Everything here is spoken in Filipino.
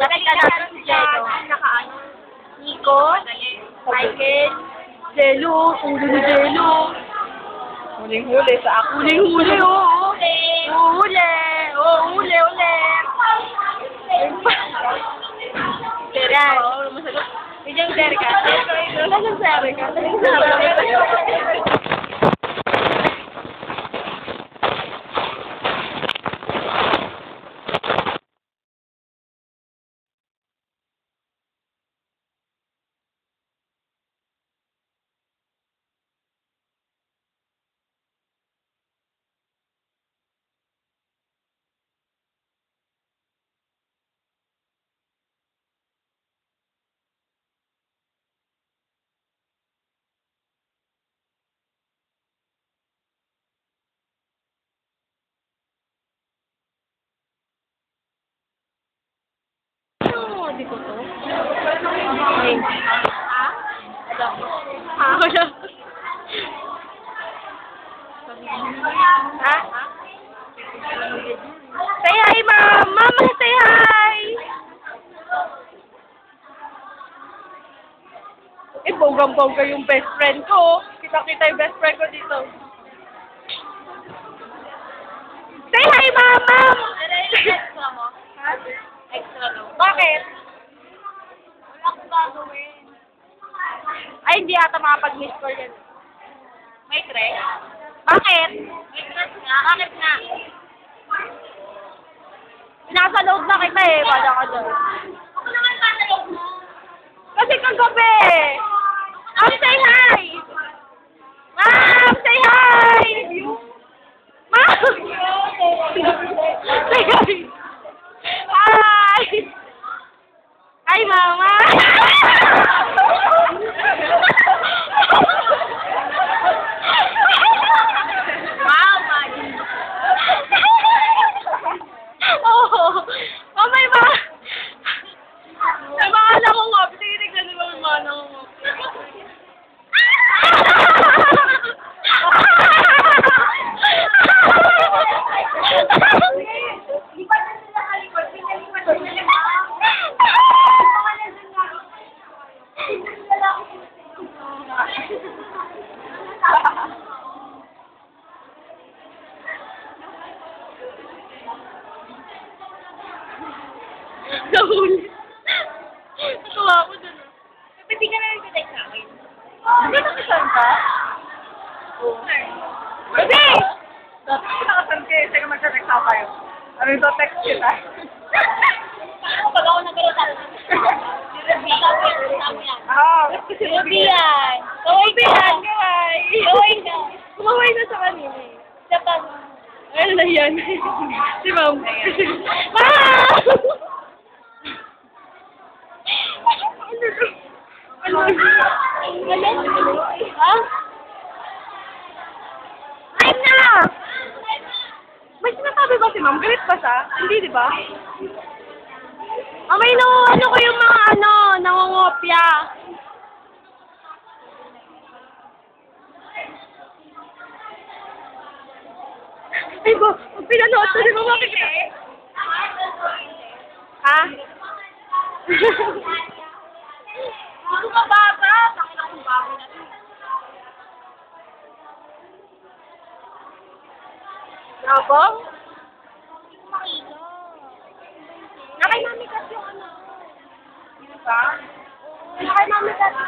Nakita natin si Jello. Nakaano? Nico, Michael, Jello, ulo ni Jello. Huling-huli sa ako. Huling-huli, oo. Huli, huli ulit. Terika. Oo, masagot. Yun yung Terika. Wala siyang Terika. Terika. Hindi ko to. Ay. Wala. Ha? Say hi, Mom! Mama, say hi! Eh, bonggang-bongga yung best friend ko. Kita-kita yung best friend ko dito. Say hi, Mama! Extra mo? Ha? Extra no? Bakit? Wala akong gagawin. Ay, hindi ata makapag-miss call yan. May tres? Bakit? May tres nga. Bakit nga? Nasa loob na kita eh. Wala ka doon. Ako naman patalog mo. Kasi kagabi! Mom, say hi! Mom, say hi! Mom! Say hi! Hi! Hi, Mama! Wow, Maggie. Oh, may mga... May mga anak ko nga. Tinitignan mo yung mga anak ko. Lipat na sila sa likod. Pinalipat na sila. Nahuli. Natuwa ako dun. Ba't di ka na nag-text sa akin? Hindi nakasan ka? Oo. Baby! Dati nakasan ka eh. Sige mag-text ako tayo. Ano yung text kita? Paano pag ako nag-text? Ruby. Kasama yan. Oo. Ruby yan. Kaway ka. Kaway. Kaway ka. Kumaway na sa kanina eh. Siya pa. Ano na yan? Si Ma'am. Ma'am! Ano? Ha? Time na! May sinasabi ba si Ma'am? Galit ba siya? Hindi, di ba? May ano ko yung mga nangongopya. Ay ba, pag pinanood to, di ba makikita? Ha? Ano ba baba? Bakit akong baboy na to? Nabong? Makita. Nakay mami kasi yung ano. Yun ba? Nakay mami kasi.